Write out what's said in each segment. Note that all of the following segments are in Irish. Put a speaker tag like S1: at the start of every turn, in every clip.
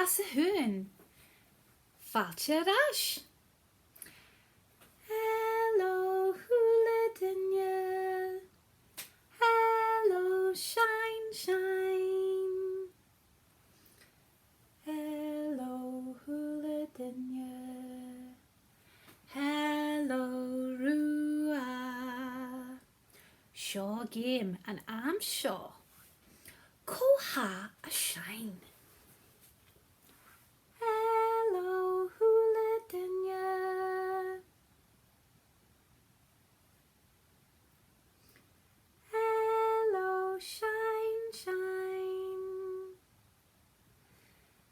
S1: Clas hun. Fáilte ras. Hello, luathe. Hello, shine, shine. Hello, luathe. Hello, rua. Shaw game and I'm sure. Koha a shine. Hello, luathe. Hello, shine, shine.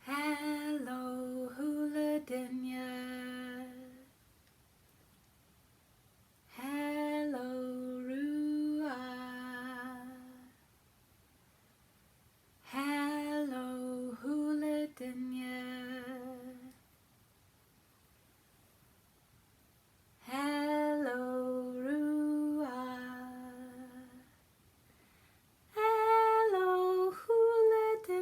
S1: Hello, luathe. Hello, rua. Hello, luathe. Hello, rua. Hello, luathe.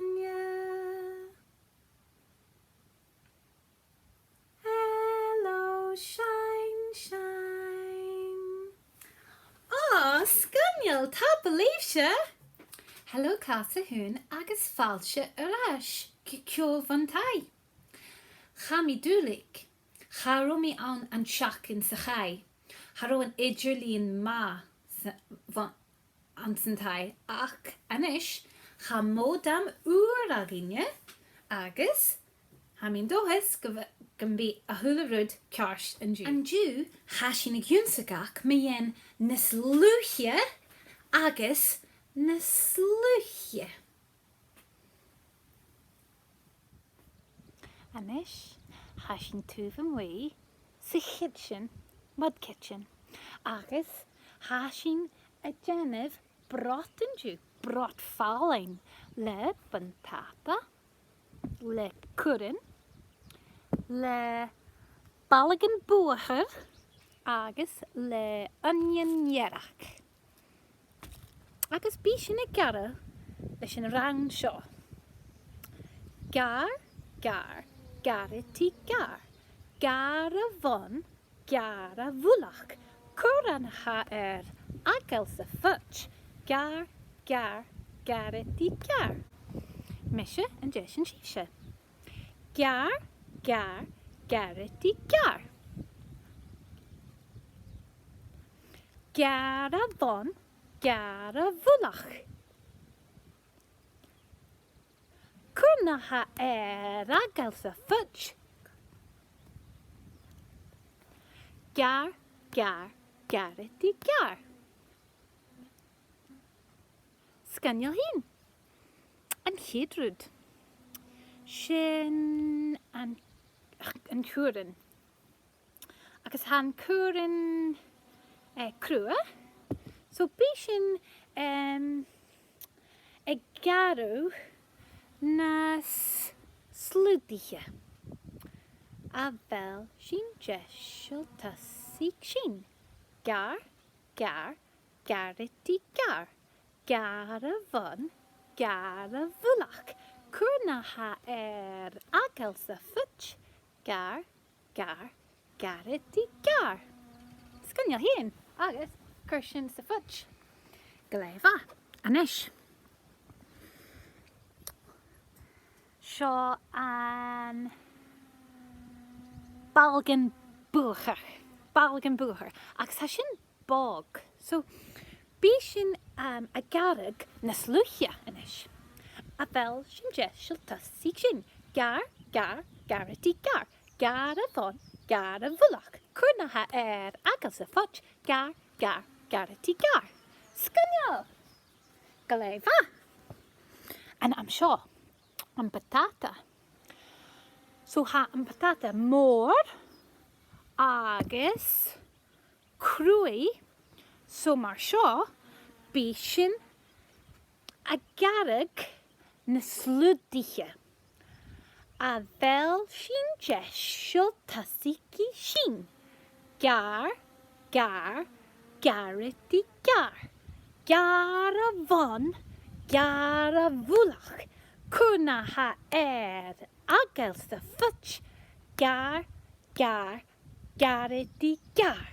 S1: Hello, shine, shine. Oh, Scunneal, tá believe Hello, Clas hun agus fáilte arás, ceol van tai. Chami dúlik, charo mi an seach in sa chai, charo an idirlíon ma an san tai, ach anis, cha módam úr aginne, agus, ha min dohis gan bí a hula rud ceart an-diugh. An-diugh, ha sin ag ionnsachadh mi yen nes luathe agus na sloadaithe. Anis, ha sin túfam wí sa kitchen, mud kitchen, agus ha sin a déanamh brot an-diugh, brot fálainn le batata, le cuireann, le balagan buachar, agus le ionnsachadh. Agus bí sin ag gara leis an rang seo. Gar, garití gar. Gara von, gara bhualach. Curan ha agel sa futch. Gar, garití gar. Mishe an deis an síse. Gar, garití gar. Gara von, gara bhualach. Curna ha agel sa futch. Gar, garití gar. Scunneal hin. An chéadrúd. Sin an cuireann. Agus han cuireann crua. So bí sin ag garú na sloadaithe. A bheall sin deisiil tosaigh sin. Gar, garití gar. Gara von, gara bhualach. Curna ha agel sa futch. Gar, garití gar. Scunneal hin, agus cur sin sa futch. Gléimhe, anis. Seo an balagan buachar. Agus ha sin bog. So, bí sin a garag na sloadaithe anis. A bheall sin deisiil tosaigh sin. Gar, garití gar. Gara von, gara bhualach. Curna ha agel sa futch. Gar, garití gar. Scunneal. Gléimhe. And I'm sure an batata. So ha an batata mór agus cruaí. So mar seo bí sin a garag na sloadaithe. A bheall sin deisiil tosaigh sin. Gar, garití gar. Gara von, gara bhualach. Curna ha Agels the futch. Gar, gar, garity gar.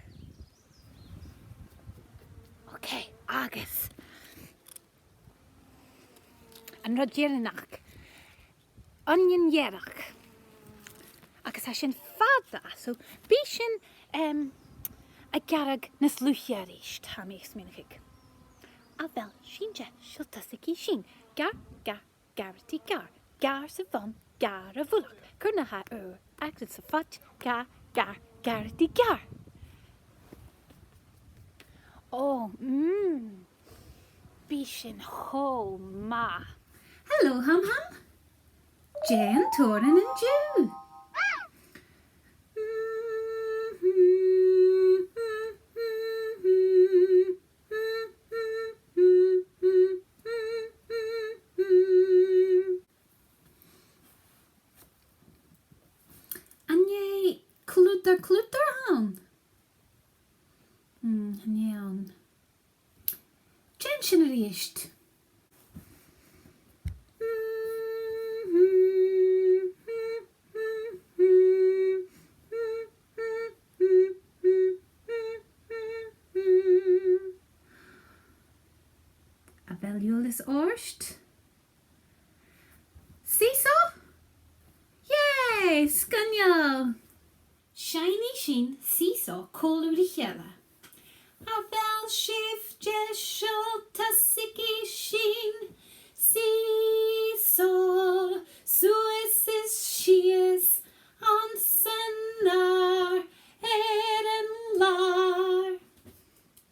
S1: Okay, agus. An rodjernach. Onion yerach. Agus a sin fada, so bishin a garag nas luchiarish tamis minchig. A vel shinja shultasiki shin. Gar, gar, garity gar. Gar sa von, gar a vulak. Kurnaha acted sa fat, gar, gar, garity gar. Oh, bishin ho ma. Hello, hum hum. Jan, Torin, and Jew. Anje clutter han. Njan. Jan shinnerist. Aveljulis orst. Seesaw? Yay, scunyo. Shiny sheen seesaw kolurichella. Avel shift jeshul tasiki sheen. Seesaw, suis is shees on senar eren lar.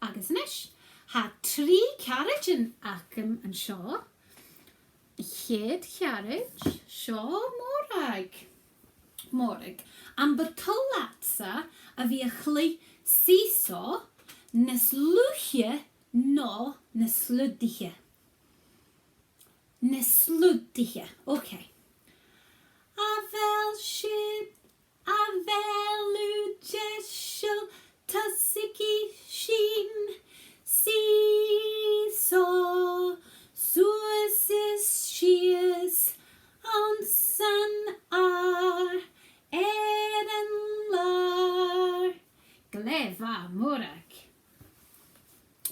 S1: Agus nish. Ha 3 carriage in Ackham and Shaw. Chéad carriage, Shaw Morag. An batolatsa a bhí a chlí seesaw nes luathe no nes sloadaithe. Okay. Avel ship, avelu jeshul tasiki sheen. Seesaw, suis shees on sun ar eren lar. Gleva morag.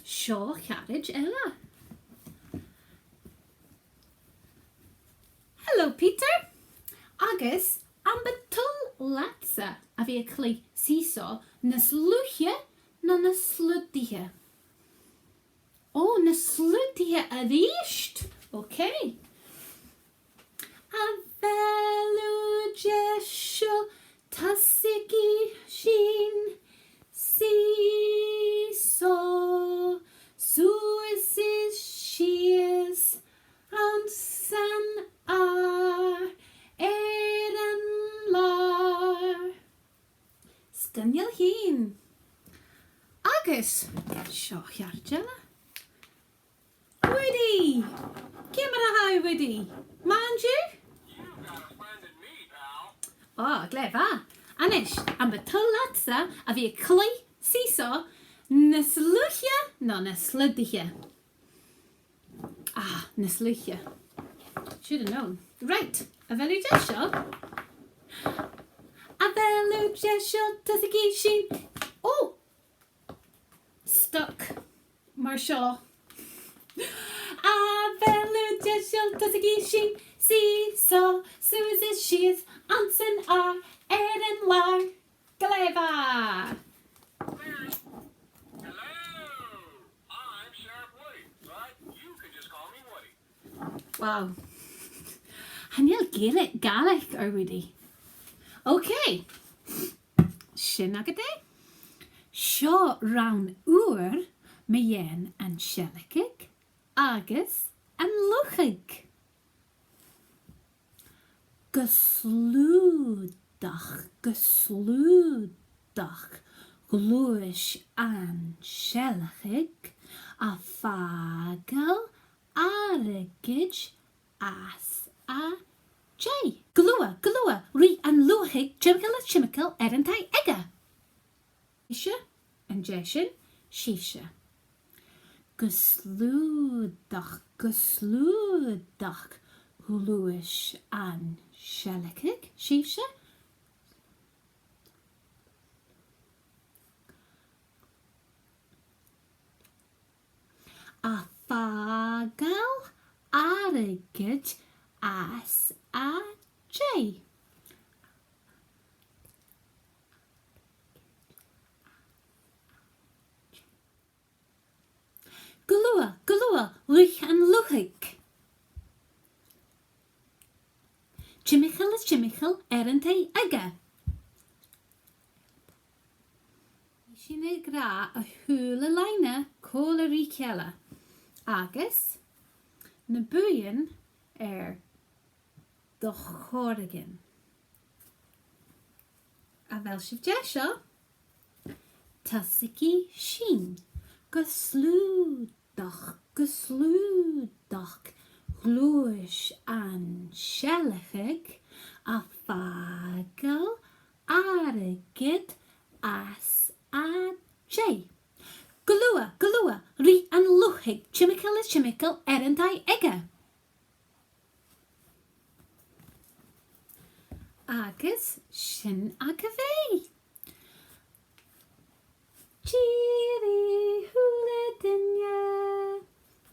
S1: Shaw carriage ella. Hello, Peter. Agus an betul latsa a bhí a clí seesaw nes luathe no nes sloadaithe. Oh, na sloadaithe a ríist. Okay. Avelu jeshul tasiki sheen. Seesaw, suis is shees on sun ar eren lar. Scunniel heen. Agus, Shaw Yarjella. Woody! Give me a hi, Woody. Mind you?
S2: You got a splendid meat, pal.
S1: Oh, gleva. Anish, an betul latsa a bhí a clí seesaw nes luathe no nes sloadaithe. Nes luathe. Should have known. Right, avelu jeshul. Avelu jeshul tasiki sheen. Oh! Stuck. Marshall. Avelu jeshul tasiki sheen. Seesaw, suis is shees onsen ar eren lar. Gleva.
S2: Hello, I'm Sheriff Woody, but you can just call me Woody.
S1: Wow. Haniel Gaelic or Woody. Okay. Shinagade. Shaw round oor me yen and shellikig, agus and luchig. Gesloodach, gluish an shellikig, a fagel, arigig, as a jay. Glua, re and luchig, chimical, erentai ega. Isha and jeshin, shisha. Gesloodach, gluish an Shelachig, Shifsha. A fagal arigid as a J. Gulua, gulua, rich and luchig. Chimichel is chimichel, erente ega. Shine gra a hula line, cola rikella. Agus, na buien de chorrigan. A fel sif jesha, tasiki shin, gesloedach, gloeish an shellachig, a fagel, arigid, as a J. Gulua, gulua, ri an luchig, chimical is chimical, erendai ega. Agus, shin agave. Cheery hula dinya,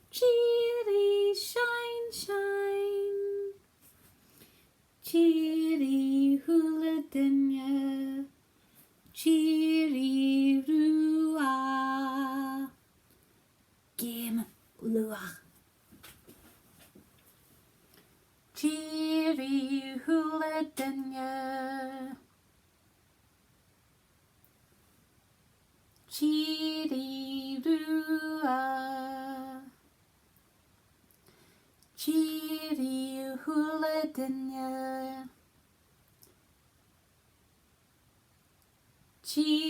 S1: cheery shine, shine. Cheery hula dinya, cheery rua. Game luathe. Cheery hula dinya, cheery rua. Cheery hula dinya, cheery